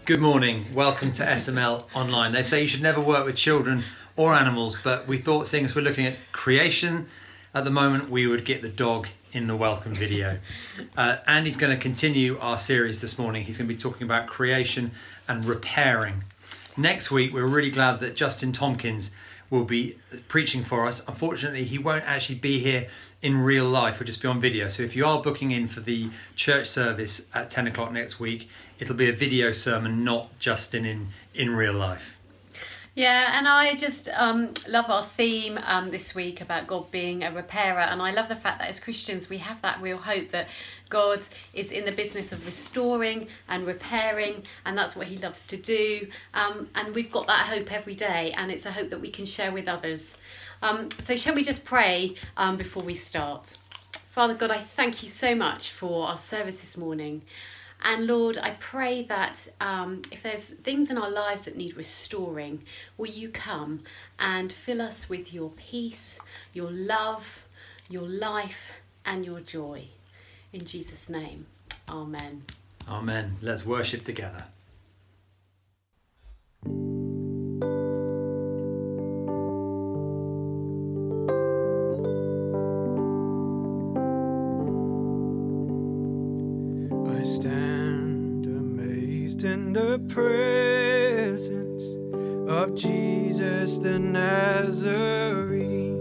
Good morning, welcome to SML Online. They say you should never work with children or animals, but we thought, seeing as we're looking at creation at the moment, we would get the dog in the welcome video. Andy's going to continue our series this morning. He's going to be talking about creation and repairing. Next week, we're really glad that Justin Tompkins will be preaching for us. Unfortunately, he won't actually be here in real life, we'll just be on video. So if you are booking in for the church service at 10 o'clock next week, it'll be a video sermon, not Justin in real life. Yeah, and I just love our theme this week about God being a repairer. And I love the fact that as Christians, we have that real hope that God is in the business of restoring and repairing, and that's what he loves to do. And we've got that hope every day, and it's a hope that we can share with others. So shall we just pray before we start? Father God, I thank you so much for our service this morning. And Lord, I pray that if there's things in our lives that need restoring, will you come and fill us with your peace, your love, your life, and your joy. In Jesus' name, amen. Amen. Let's worship together. I stand amazed in the presence of Jesus the Nazarene,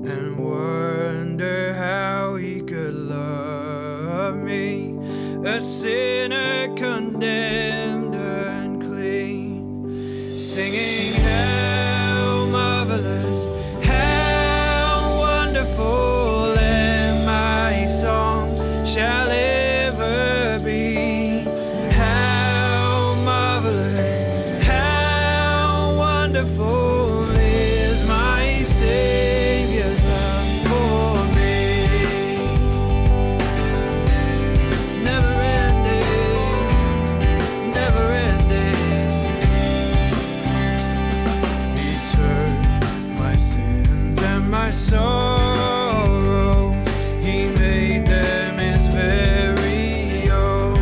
and wonder how he could love me, a sinner condemned and clean, singing how marvelous, how wonderful, and my song shall ever be. How marvelous, how wonderful is my Savior's love for me. It's never ending, never ending. He turned my sins and my sorrow, he made them his very own,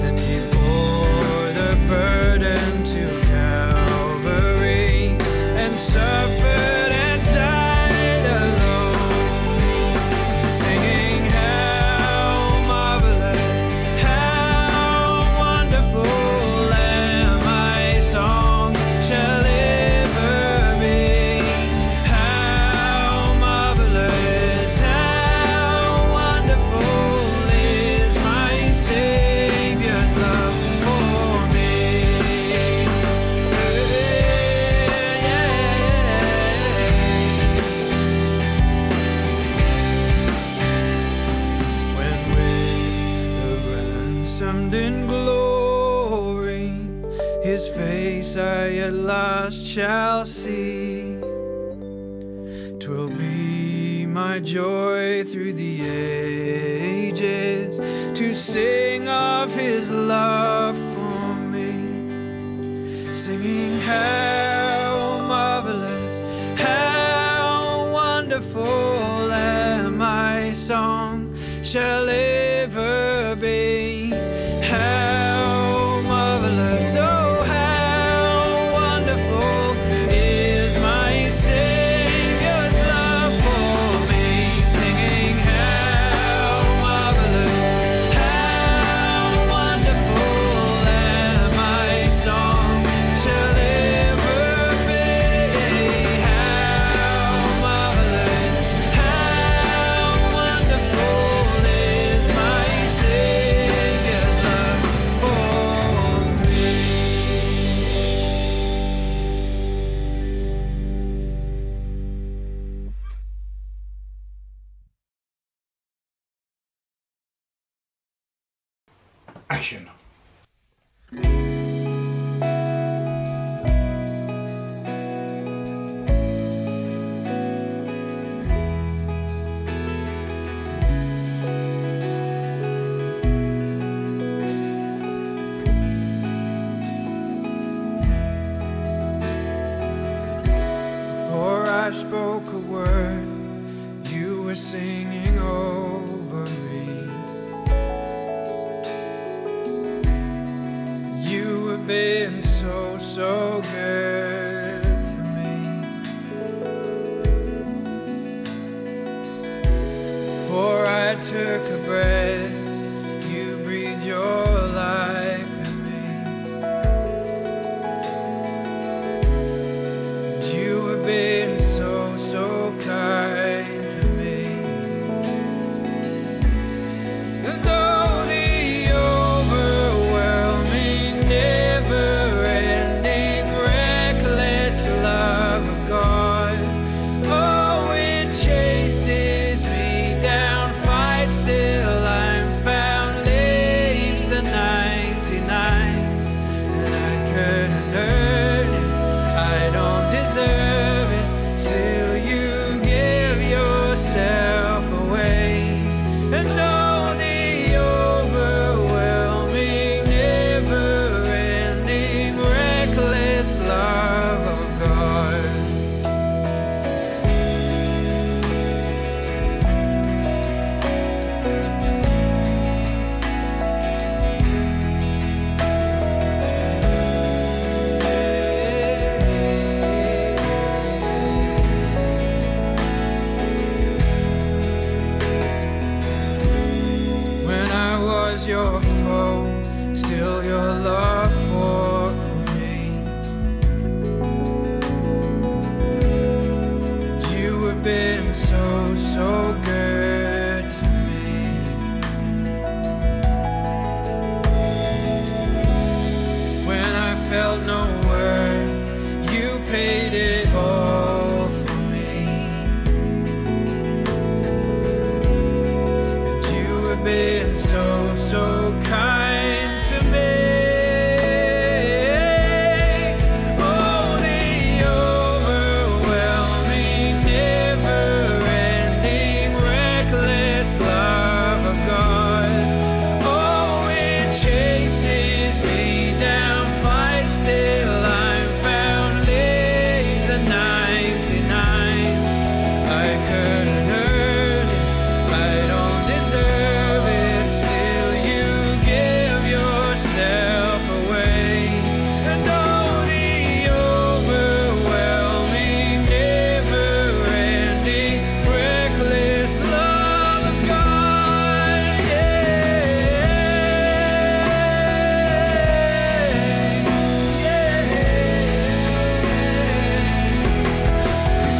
and he bore the burden to Calvary and suffered and died alone, singing how marvelous, how wonderful, and my song shall ever be. How marvelous, how wonderful is my Savior's love for me. When with the ransomed in glory, his face I at last shall see, 'twill be my joy through the ages to sing of his love for me, singing how marvelous, how wonderful, and my song shall ever be. How marvelous, oh how wonderful is my Savior's love for me, singing how marvelous, how wonderful, and my song shall ever be. How marvelous, how wonderful is my Savior's love for me. Action. Before I spoke a word, you were singing over me. I took a breath, you breathed your life in me. And you have been so, so kind to me. And oh, the overwhelming, never-ending, reckless love of God. Oh, it chases me down, fights till I'm found, leaves the 99. And I couldn't earn it, I don't deserve it, still you give yourself away. And oh, the overwhelming, never-ending, reckless love of God. When I was your foe, still your love fought for me. You have been so, so good to me. When I felt no worth, you paid it all for me. And you have been so, so kind to me. Oh, the overwhelming, never-ending, reckless love of God. Oh, it chases me down, fights till I'm found, leaves the 99. I couldn't earn it, I don't deserve it, still you give yourself away. And oh, the overwhelming, never-ending, reckless love of God.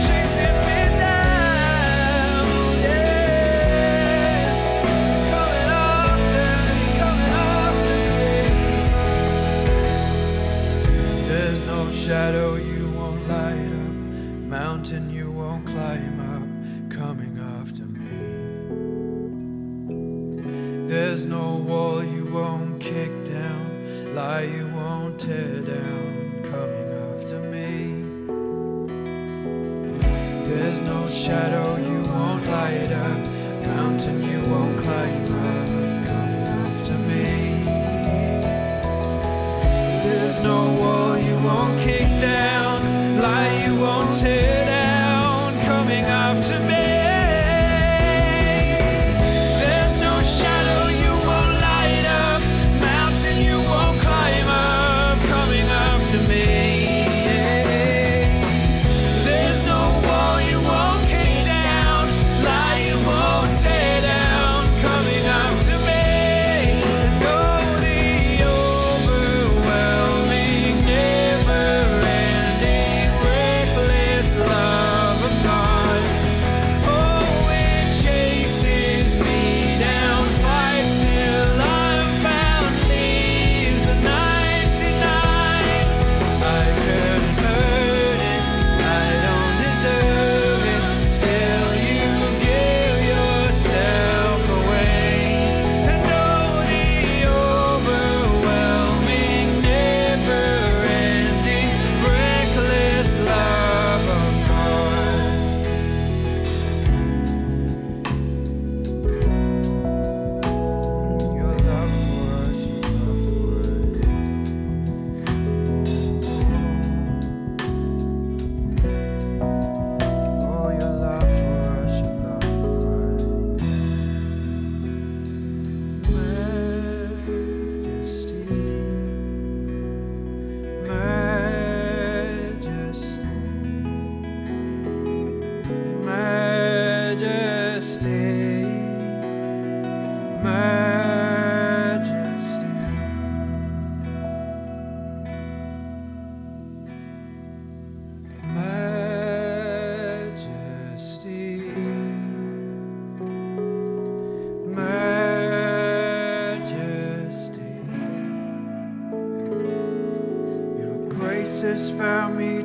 Chasing me down, coming after me. There's no shadow you won't light up, mountain you won't climb up, coming after me. There's no wall you won't kick down, lie you won't tear down, coming after me. There's no shadow you won't light up, mountain you won't climb up, coming after me. There's no wall you won't kick down, lie you won't tear down, coming after me. There's no shadow you won't light up, mountain you won't climb up, coming after me. There's no wall you won't kick down, lie you won't tear down, coming after me. And oh, the overwhelming, never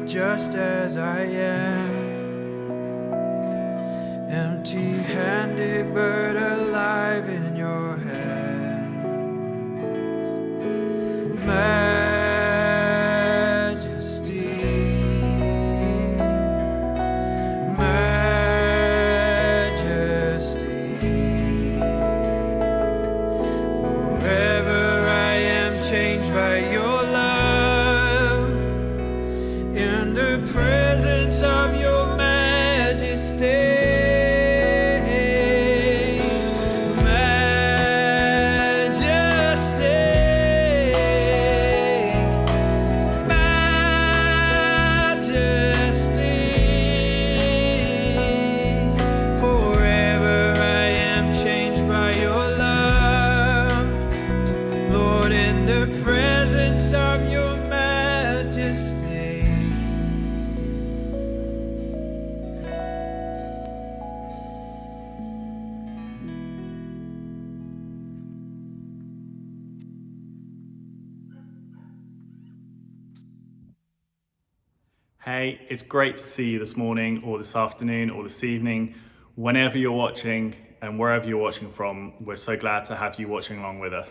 just as I am. Empty-handed but alive in your hand. Majesty, majesty. Forever I am changed by your love. In the presence of your majesty. Hey, it's great to see you this morning or this afternoon or this evening, whenever you're watching and wherever you're watching from. We're so glad to have you watching along with us.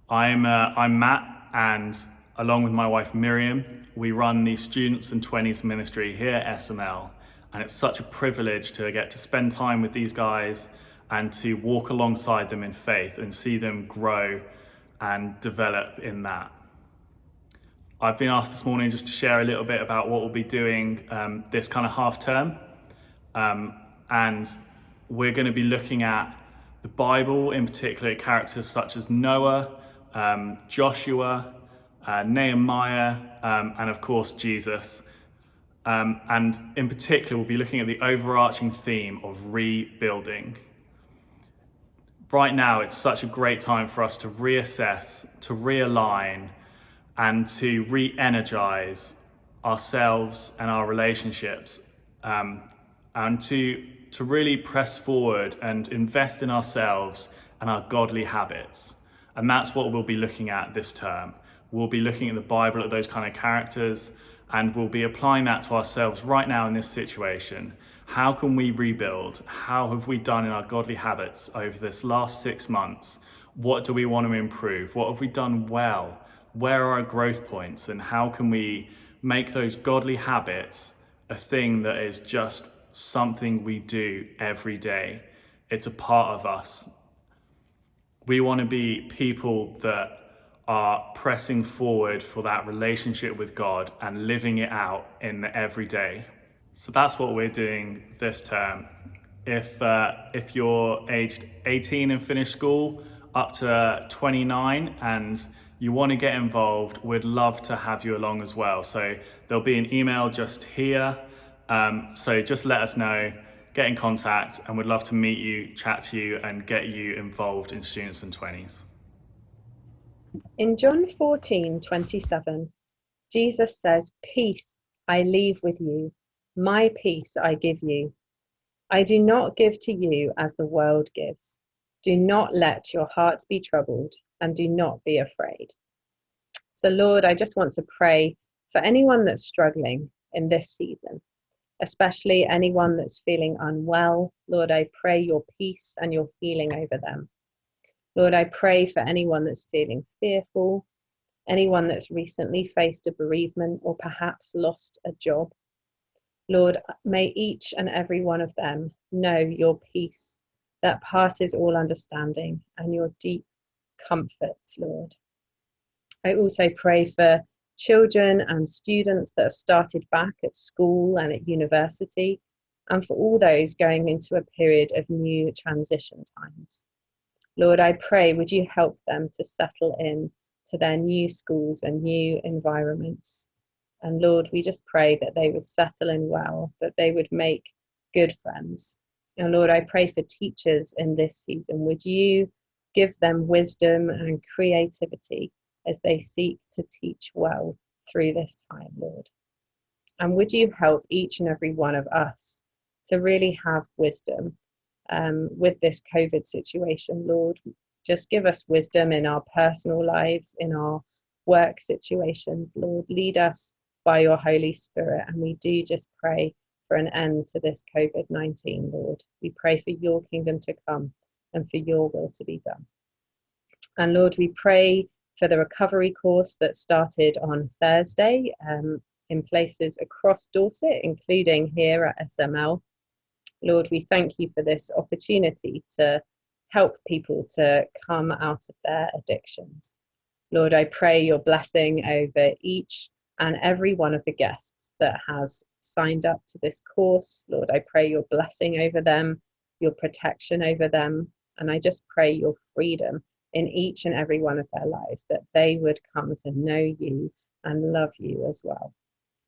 I'm Matt, and along with my wife Miriam, we run the Students and 20s ministry here at SML, and it's such a privilege to get to spend time with these guys and to walk alongside them in faith and see them grow and develop in that. I've been asked this morning just to share a little bit about what we'll be doing this kind of half term. And we're going to be looking at the Bible, in particular characters such as Noah, Joshua, Nehemiah, and of course Jesus. And in particular, we'll be looking at the overarching theme of rebuilding. Right now, it's such a great time for us to reassess, to realign, and to re-energize ourselves and our relationships, and to really press forward and invest in ourselves and our godly habits. And that's what we'll be looking at this term. We'll be looking at the Bible, at those kind of characters, and we'll be applying that to ourselves right now in this situation. How can we rebuild? How have we done in our godly habits over this last 6 months? What do we want to improve? What have we done well? Where are our growth points, and how can we make those godly habits a thing that is just something we do every day? It's a part of us. We want to be people that are pressing forward for that relationship with God and living it out in the everyday. So that's what we're doing this term. If you're aged 18 and finished school up to 29 and you want to get involved, we'd love to have you along as well. So there'll be an email just here. So just let us know, get in contact, and we'd love to meet you, chat to you, and get you involved in Students and 20s. In John 14:27, Jesus says, "Peace I leave with you, my peace I give you. I do not give to you as the world gives. Do not let your hearts be troubled, and do not be afraid." So Lord, I just want to pray for anyone that's struggling in this season, especially anyone that's feeling unwell. Lord, I pray your peace and your healing over them. Lord, I pray for anyone that's feeling fearful, anyone that's recently faced a bereavement or perhaps lost a job. Lord, may each and every one of them know your peace that passes all understanding and your deep comfort, Lord. I also pray for children and students that have started back at school and at university, and for all those going into a period of new transition times. Lord, I pray, would you help them to settle in to their new schools and new environments? And Lord, we just pray that they would settle in well, that they would make good friends. And Lord, I pray for teachers in this season. Would you give them wisdom and creativity as they seek to teach well through this time, Lord? And would you help each and every one of us to really have wisdom with this COVID situation, Lord? Just give us wisdom in our personal lives, in our work situations, Lord. Lead us by your Holy Spirit. And we do just pray for an end to this COVID-19, Lord. We pray for your kingdom to come and for your will to be done. And Lord, we pray for the recovery course that started on Thursday in places across Dorset, including here at SML. Lord, we thank you for this opportunity to help people to come out of their addictions. Lord, I pray your blessing over each and every one of the guests that has signed up to this course. Lord, I pray your blessing over them, your protection over them, and I just pray your freedom in each and every one of their lives, that they would come to know you and love you as well.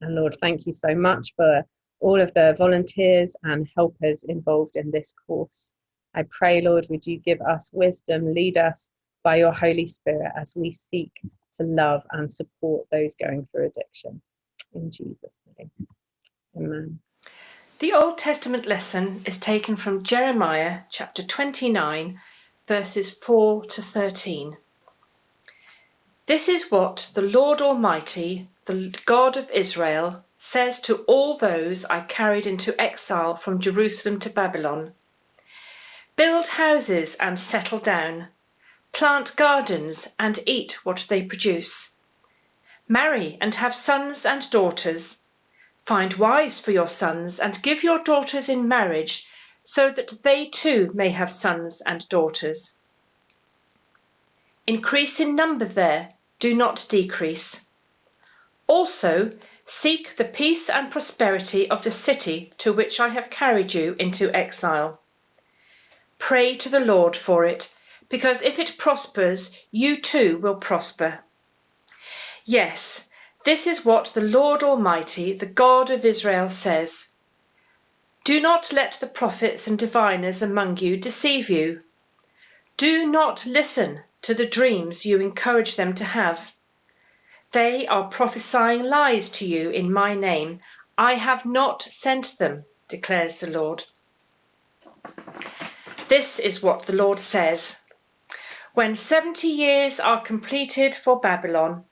And Lord, thank you so much for all of the volunteers and helpers involved in this course. I pray, Lord, would you give us wisdom, lead us by your Holy Spirit as we seek to love and support those going through addiction. In Jesus' name, amen. The Old Testament lesson is taken from Jeremiah chapter 29, verses 4 to 13. This is what the Lord Almighty, the God of Israel, says to all those I carried into exile from Jerusalem to Babylon. Build houses and settle down. Plant gardens and eat what they produce. Marry and have sons and daughters. Find wives for your sons and give your daughters in marriage, so that they too may have sons and daughters. Increase in number there, do not decrease. Also, seek the peace and prosperity of the city to which I have carried you into exile. Pray to the Lord for it, because if it prospers, you too will prosper. Yes, this is what the Lord Almighty, the God of Israel, says. Do not let the prophets and diviners among you deceive you. Do not listen to the dreams you encourage them to have. They are prophesying lies to you in my name. I have not sent them, declares the Lord. This is what the Lord says. When 70 years are completed for Babylon,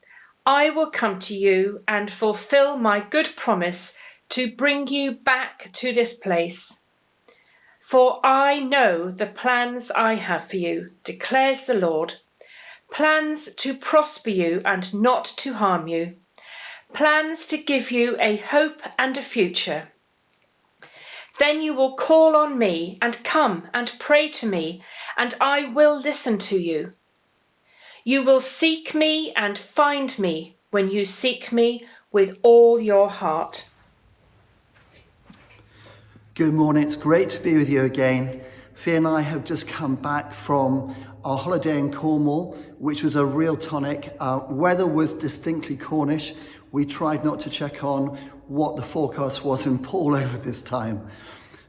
I will come to you and fulfill my good promise to bring you back to this place. For I know the plans I have for you, declares the Lord. Plans to prosper you and not to harm you. Plans to give you a hope and a future. Then you will call on me and come and pray to me, and I will listen to you. You will seek me and find me when you seek me with all your heart. Good morning, it's great to be with you again. Fia and I have just come back from our holiday in Cornwall, which was a real tonic. Weather was distinctly Cornish. We tried not to check on what the forecast was in Paul over this time.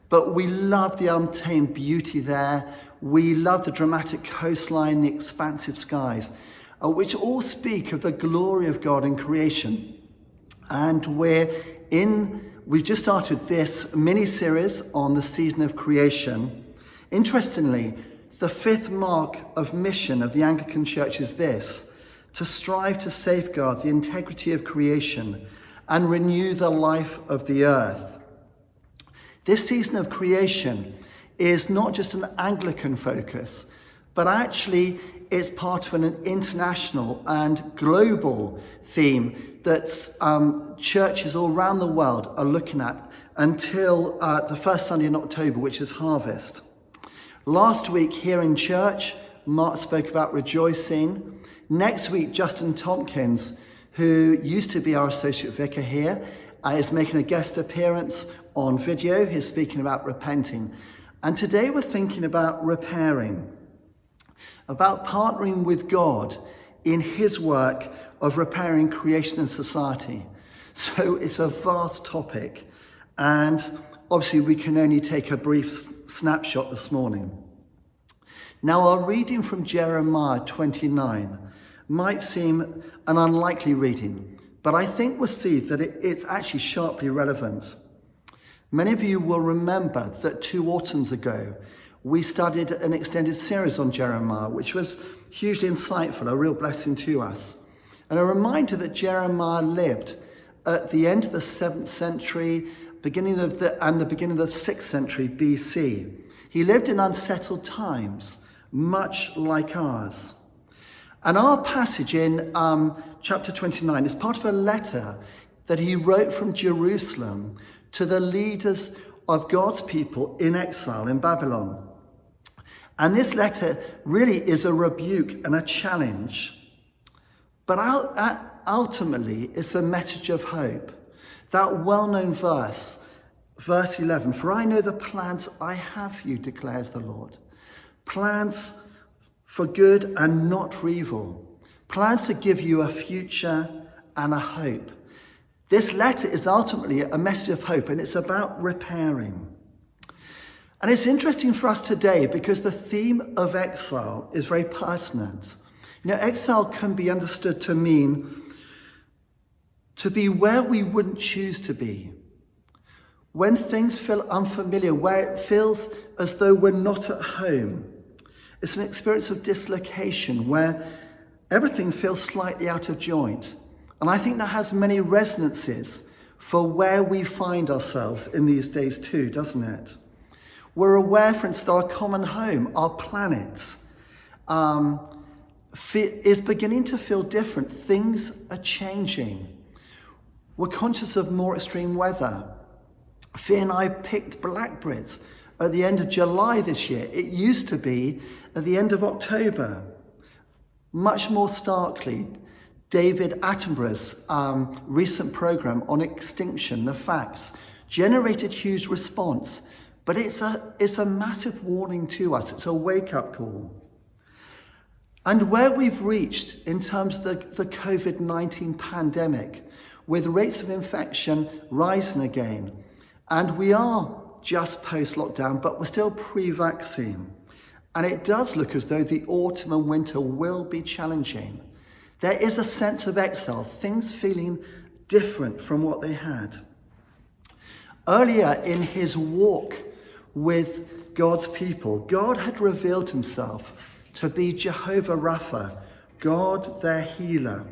But we loved the untamed beauty there. We loved the dramatic coastline, the expansive skies, which all speak of the glory of God in creation. And we've just started this mini-series on the season of creation. Interestingly, the fifth mark of mission of the Anglican Church is this: to strive to safeguard the integrity of creation and renew the life of the earth. This season of creation is not just an Anglican focus, but actually it's part of an international and global theme that churches all around the world are looking at until the first Sunday in October, which is Harvest. Last week here in church, Mark spoke about rejoicing. Next week, Justin Tompkins, who used to be our associate vicar here, is making a guest appearance on video. He's speaking about repenting. And today we're thinking about repairing, about partnering with God in his work of repairing creation and society. So it's a vast topic, and obviously we can only take a brief snapshot this morning. Now, our reading from Jeremiah 29 might seem an unlikely reading, but I think we'll see that it's actually sharply relevant. Many of you will remember that 2 autumns ago, we studied an extended series on Jeremiah, which was hugely insightful, a real blessing to us. And a reminder that Jeremiah lived at the end of the 7th century, the beginning of the 6th century BC. He lived in unsettled times, much like ours. And our passage in chapter 29 is part of a letter that he wrote from Jerusalem to the leaders of God's people in exile in Babylon. And this letter really is a rebuke and a challenge. But ultimately, it's a message of hope. That well-known verse 11, "For I know the plans I have for you, declares the Lord. Plans for good and not for evil. Plans to give you a future and a hope." This letter is ultimately a message of hope, and it's about repairing. And it's interesting for us today because the theme of exile is very pertinent. You know, exile can be understood to mean to be where we wouldn't choose to be. When things feel unfamiliar, where it feels as though we're not at home. It's an experience of dislocation where everything feels slightly out of joint. And I think that has many resonances for where we find ourselves in these days too, doesn't it? We're aware, for instance, that our common home, our planet, is beginning to feel different. Things are changing. We're conscious of more extreme weather. Fee and I picked blackberries at the end of July this year. It used to be at the end of October. Much more starkly, David Attenborough's recent programme on extinction, The Facts, generated huge response. But it's a massive warning to us. It's a wake-up call. And where we've reached in terms of the COVID-19 pandemic, with rates of infection rising again, and we are just post-lockdown, but we're still pre-vaccine. And it does look as though the autumn and winter will be challenging. There is a sense of exile, things feeling different from what they had. Earlier in his walk with God's people, God had revealed himself to be Jehovah Rapha, God their healer.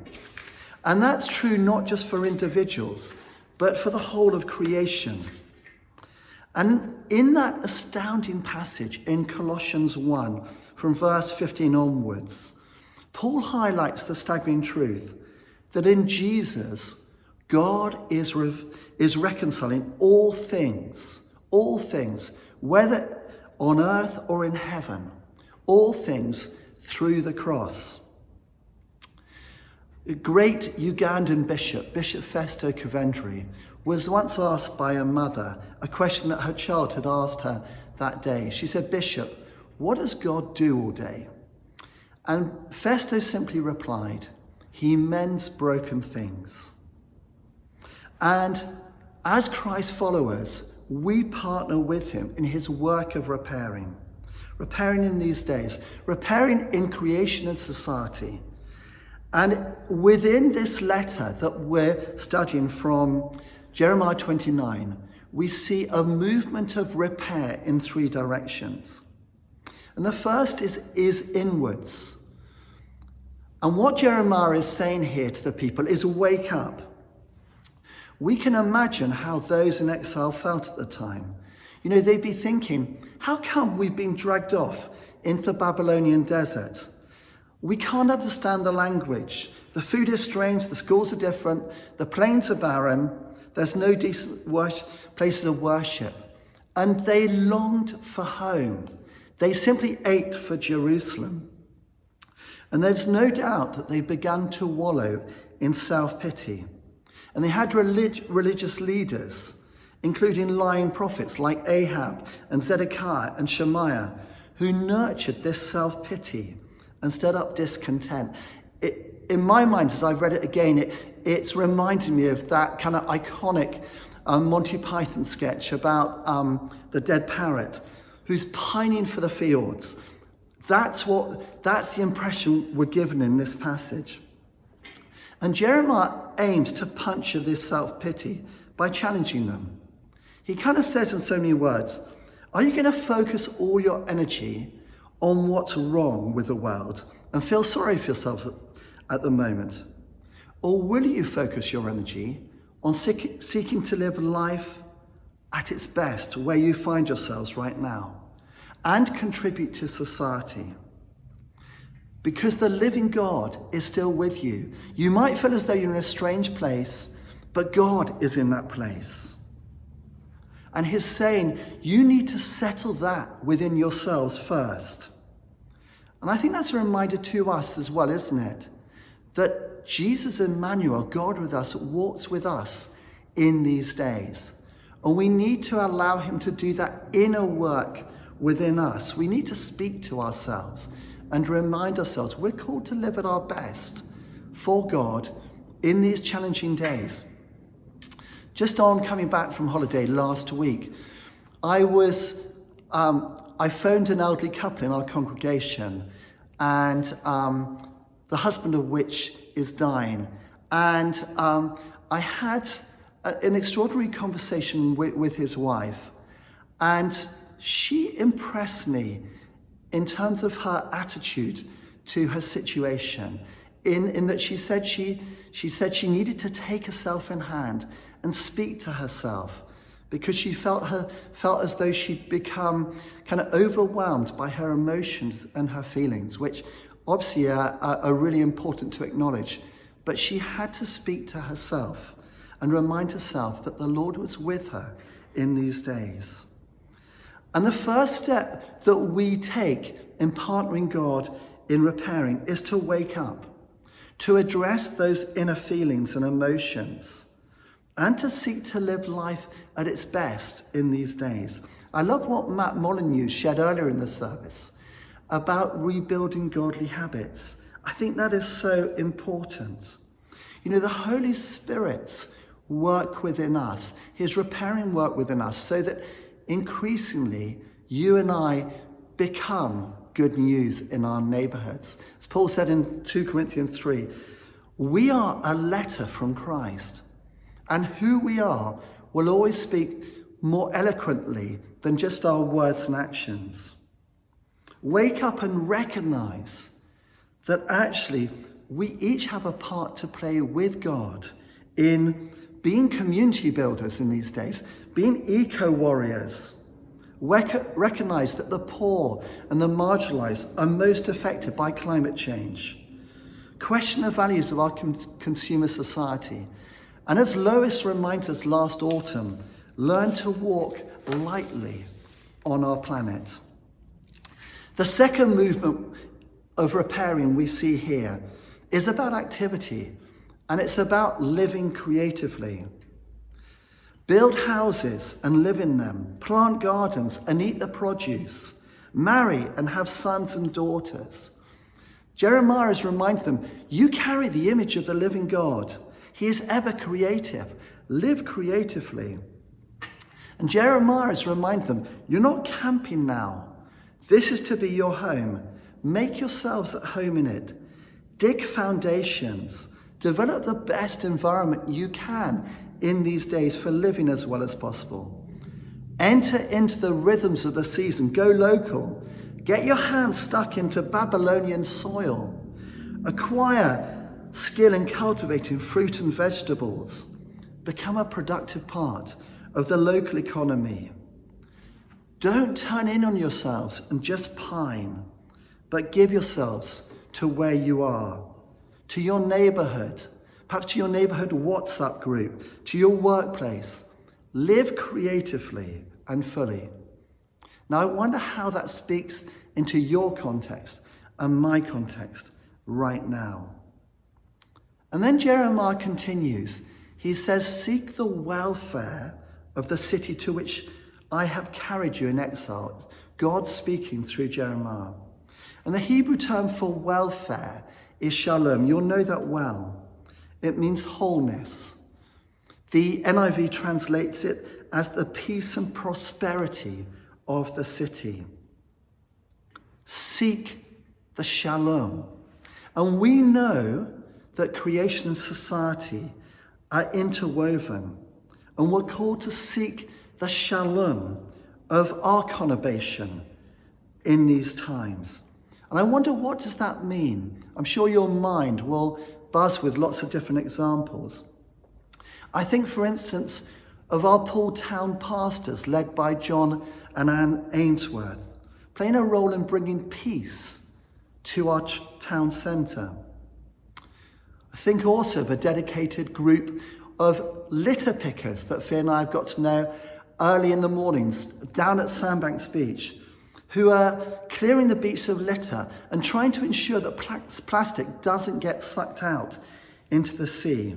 And that's true not just for individuals, but for the whole of creation. And in that astounding passage in Colossians 1, from verse 15 onwards, Paul highlights the staggering truth that in Jesus, God is reconciling all things, whether on earth or in heaven, all things through the cross. A great Ugandan bishop, Bishop Festo Kavendry, was once asked by a mother a question that her child had asked her that day. She said, "Bishop, what does God do all day?" And Festo simply replied, "He mends broken things." And as Christ followers, we partner with him in his work of repairing in these days, repairing in creation and society. And within this letter that we're studying from Jeremiah 29, we see a movement of repair in three directions. And the first is inwards. And what Jeremiah is saying here to the people is wake up. We can imagine how those in exile felt at the time. You know, they'd be thinking, how come we've been dragged off into the Babylonian desert? We can't understand the language. The food is strange, the schools are different, the plains are barren, there's no decent places of worship. And they longed for home. They simply ached for Jerusalem. And there's no doubt that they began to wallow in self-pity. And they had religious leaders, including lying prophets like Ahab and Zedekiah and Shemaiah, who nurtured this self-pity and stirred up discontent. In my mind, as I've read it again, it's reminded me of that kind of iconic Monty Python sketch about the dead parrot who's pining for the fields. That's the impression we're given in this passage. And Jeremiah aims to puncture this self-pity by challenging them. He kind of says in so many words, are you going to focus all your energy on what's wrong with the world and feel sorry for yourselves at the moment? Or will you focus your energy on seeking to live life at its best where you find yourselves right now and contribute to society. Because the living God is still with you. You might feel as though you're in a strange place, but God is in that place. And he's saying, you need to settle that within yourselves first. And I think that's a reminder to us as well, isn't it? That Jesus Emmanuel, God with us, walks with us in these days. And we need to allow him to do that inner work within us. We need to speak to ourselves and remind ourselves we're called to live at our best for God in these challenging days. Just on coming back from holiday last week, I phoned an elderly couple in our congregation, and the husband of which is dying. And I had an extraordinary conversation with his wife, and she impressed me in terms of her attitude to her situation, in that she said she needed to take herself in hand and speak to herself, because she felt as though she'd become kind of overwhelmed by her emotions and her feelings, which obviously are really important to acknowledge. But she had to speak to herself and remind herself that the Lord was with her in these days. And the first step that we take in partnering God in repairing is to wake up, to address those inner feelings and emotions, and to seek to live life at its best in these days. I love what Matt Molyneux shared earlier in the service about rebuilding godly habits. I think that is so important. You know, the Holy Spirit's work within us, his repairing work within us, so that increasingly you and I become good news in our neighborhoods. As Paul said in 2 Corinthians 3, we are a letter from Christ. And who we are will always speak more eloquently than just our words and actions. Wake up and recognize that actually we each have a part to play with God in being community builders in these days, being eco-warriors. Recognize that the poor and the marginalized are most affected by climate change. Question the values of our consumer society. And as Lois reminds us last autumn, learn to walk lightly on our planet. The second movement of repairing we see here is about activity, and it's about living creatively. Build houses and live in them, plant gardens and eat the produce, marry and have sons and daughters. Jeremiah is reminding them, you carry the image of the living God. He is ever creative. Live creatively. And Jeremiah is reminding them, you're not camping now. This is to be your home. Make yourselves at home in it. Dig foundations. Develop the best environment you can in these days for living as well as possible. Enter into the rhythms of the season. Go local. Get your hands stuck into Babylonian soil. Acquire skill in cultivating fruit and vegetables. Become a productive part of the local economy. Don't turn in on yourselves and just pine, but give yourselves to where you are, to your neighborhood, perhaps to your neighborhood WhatsApp group, to your workplace. Live creatively and fully. Now, I wonder how that speaks into your context and my context right now. And then Jeremiah continues. He says, seek the welfare of the city to which I have carried you in exile. God speaking through Jeremiah. And the Hebrew term for welfare is shalom. You'll know that well. It means wholeness. The NIV translates it as the peace and prosperity of the city. Seek the shalom. And we know that creation and society are interwoven, and we're called to seek the shalom of our conurbation in these times. And I wonder, what does that mean? I'm sure your mind will buzz with lots of different examples. I think, for instance, of our Poole town pastors led by John and Anne Ainsworth, playing a role in bringing peace to our town centre. I think also of a dedicated group of litter pickers that Fia and I have got to know early in the mornings down at Sandbanks Beach, who are clearing the beach of litter and trying to ensure that plastic doesn't get sucked out into the sea.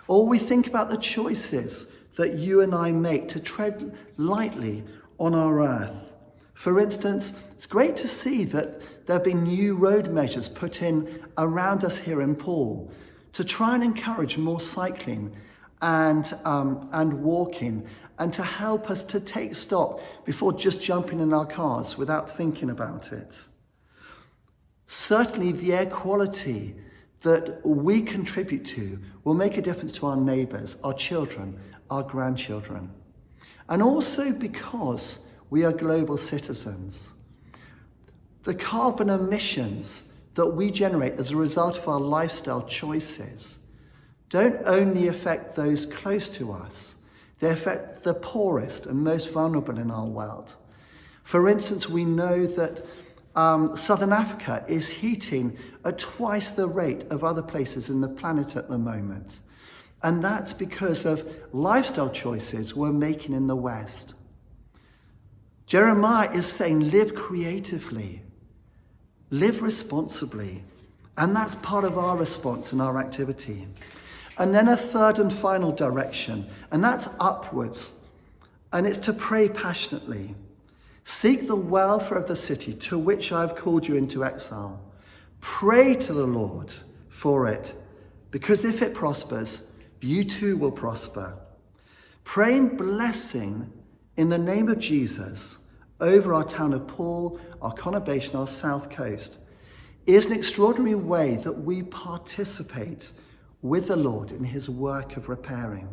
Or we think about the choices that you and I make to tread lightly on our earth. For instance, it's great to see that there have been new road measures put in around us here in Poole to try and encourage more cycling and walking, and to help us to take stock before just jumping in our cars without thinking about it. Certainly the air quality that we contribute to will make a difference to our neighbours, our children, our grandchildren. And also because we are global citizens. The carbon emissions that we generate as a result of our lifestyle choices don't only affect those close to us, they affect the poorest and most vulnerable in our world. For instance, we know that Southern Africa is heating at twice the rate of other places in the planet at the moment. And that's because of lifestyle choices we're making in the West. Jeremiah is saying, live creatively, live responsibly. And that's part of our response and our activity. And then a third and final direction, and that's upwards. And it's to pray passionately. Seek the welfare of the city to which I have called you into exile. Pray to the Lord for it, because if it prospers, you too will prosper. Praying blessing in the name of Jesus over our town of Poole, our conurbation, our south coast, is an extraordinary way that we participate with the Lord in his work of repairing.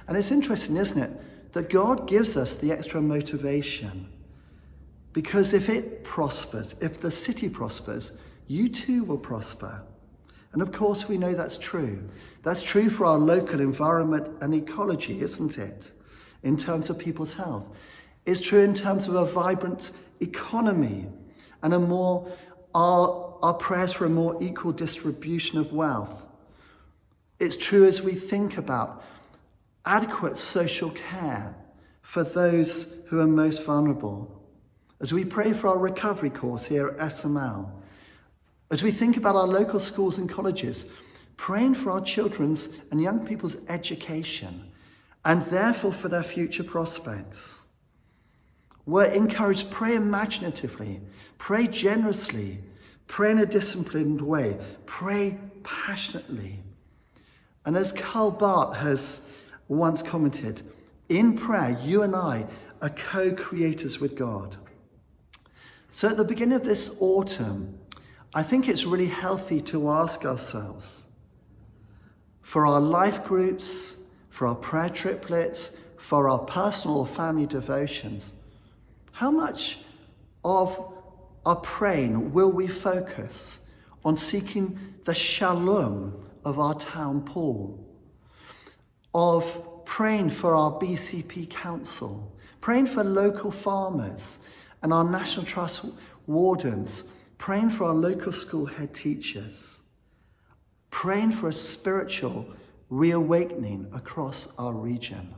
And it's interesting, isn't it, that God gives us the extra motivation, because if it prospers, if the city prospers, you too will prosper. And of course we know that's true. That's true for our local environment and ecology, isn't it? In terms of people's health. It's true in terms of a vibrant economy and our prayers for a more equal distribution of wealth. It's true as we think about adequate social care for those who are most vulnerable. As we pray for our recovery course here at SML. As we think about our local schools and colleges, praying for our children's and young people's education and therefore for their future prospects. We're encouraged, pray imaginatively, pray generously, pray in a disciplined way, pray passionately. And as Karl Barth has once commented, in prayer, you and I are co-creators with God. So at the beginning of this autumn, I think it's really healthy to ask ourselves, for our life groups, for our prayer triplets, for our personal or family devotions, how much of our praying will we focus on seeking the shalom of our town Poole, of praying for our BCP council, praying for local farmers and our National Trust wardens, praying for our local school head teachers, praying for a spiritual reawakening across our region.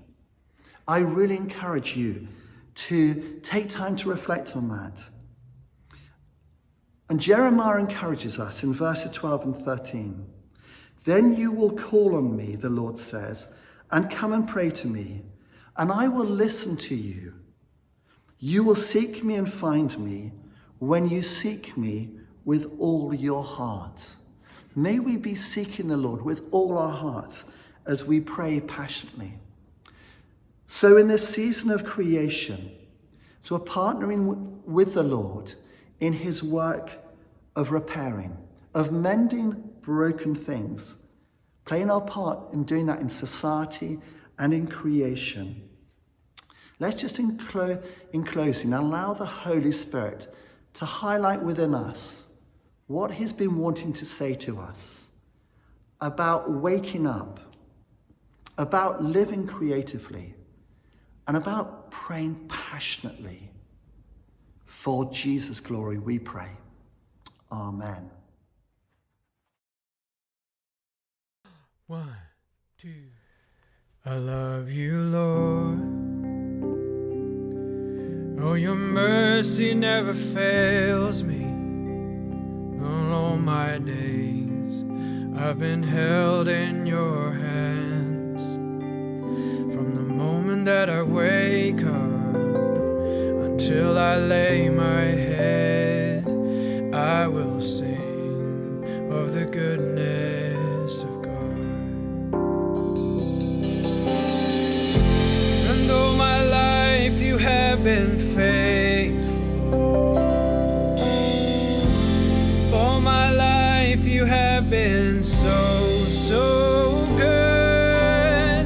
I really encourage you to take time to reflect on that. And Jeremiah encourages us in verses 12 and 13. Then you will call on me, the Lord says, and come and pray to me, and I will listen to you. You will seek me and find me when you seek me with all your heart. May we be seeking the Lord with all our hearts as we pray passionately. So in this season of creation, so we're partnering with the Lord in his work of repairing, of mending broken things, playing our part in doing that in society and in creation. Let's just in closing allow the Holy Spirit to highlight within us what he's been wanting to say to us about waking up, about living creatively, and about praying passionately. For Jesus' glory we pray. Amen. 1, 2. I love you, Lord. Oh, your mercy never fails me. All my days I've been held in your hands. From the moment that I wake up until I lay my head, I will sing of the goodness of God. And all my life you have been faithful. All my life you have been so good.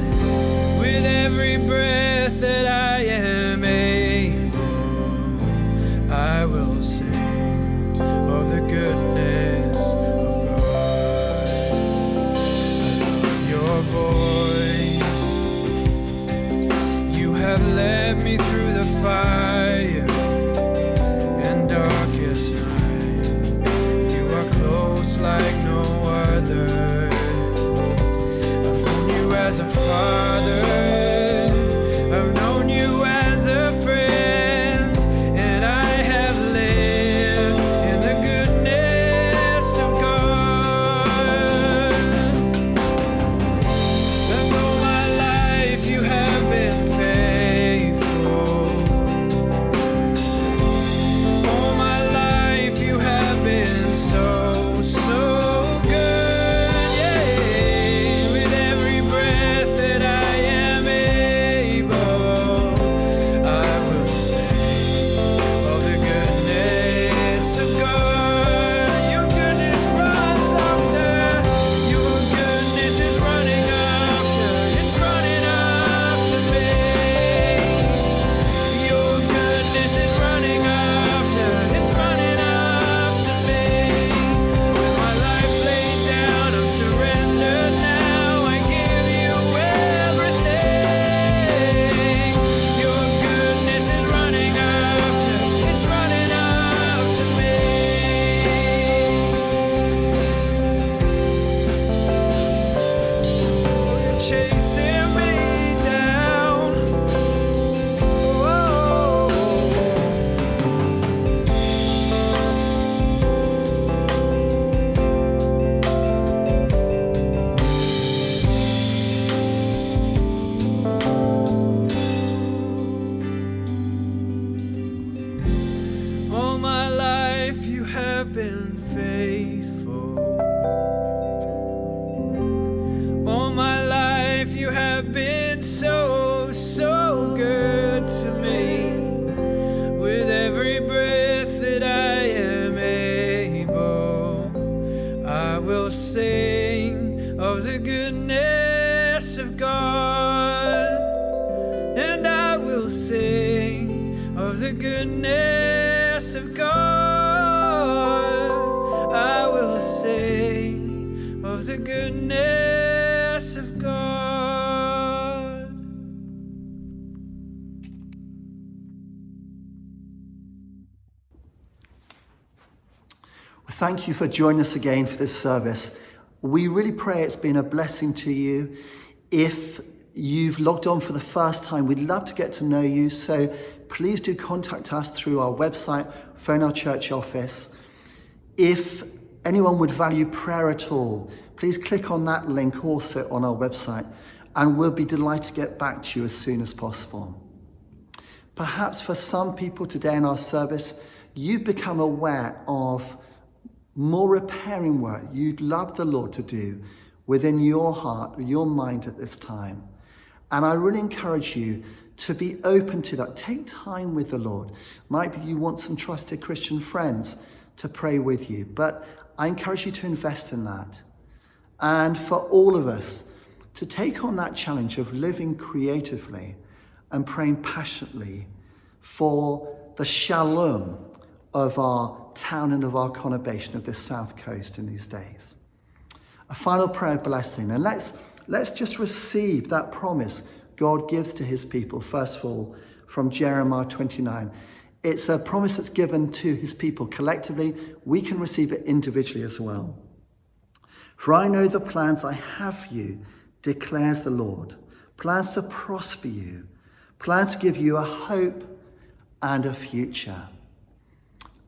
With every breath that I am able, I will sing of the goodness of God. I love your voice. You have led me through the fire and darkest night. You are close like no other. I've known you as a father. I've known you as a friend, and I have lived in the goodness of God. And all my life you have been faithful. All my life you have been so good, yeah. With every breath that I am able, I will sing of the goodness of God. Your goodness runs after, your goodness is running after, it's running after me. Your goodness is running after, it's running after me. With my life laid down, I'm surrendered now. I give you everything. Your goodness is running after, it's running after me. You're chasing me down. Whoa. All my life you have been faithful. All my life you have been so good to me. With every breath that I am able, I will sing of the goodness of God. And I will sing of the goodness of God. I will sing of the goodness of God. Thank you for joining us again for this service. We really pray it's been a blessing to you. If you've logged on for the first time, we'd love to get to know you. So please do contact us through our website, phone our church office. If anyone would value prayer at all, please click on that link also on our website, and we'll be delighted to get back to you as soon as possible. Perhaps for some people today in our service, you've become aware of more repairing work you'd love the Lord to do within your heart, your mind at this time. And I really encourage you to be open to that. Take time with the Lord. Might be you want some trusted Christian friends to pray with you, but I encourage you to invest in that. And for all of us to take on that challenge of living creatively and praying passionately for the shalom of our town and of our conurbation of this south coast in these days. A final prayer of blessing, and let's let's just receive that promise God gives to his people, first of all, from Jeremiah 29. It's a promise that's given to his people collectively. We can receive it individually as well. For I know the plans I have for you, declares the Lord. Plans to prosper you, plans to give you a hope and a future.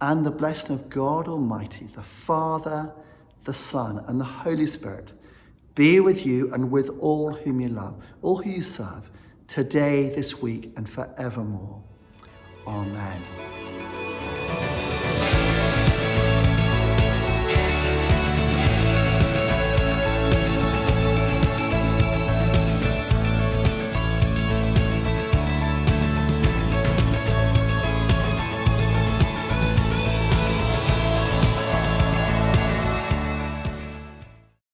And the blessing of God Almighty, the Father, the Son, and the Holy Spirit be with you and with all whom you love, all who you serve, today, this week, and forevermore. Amen.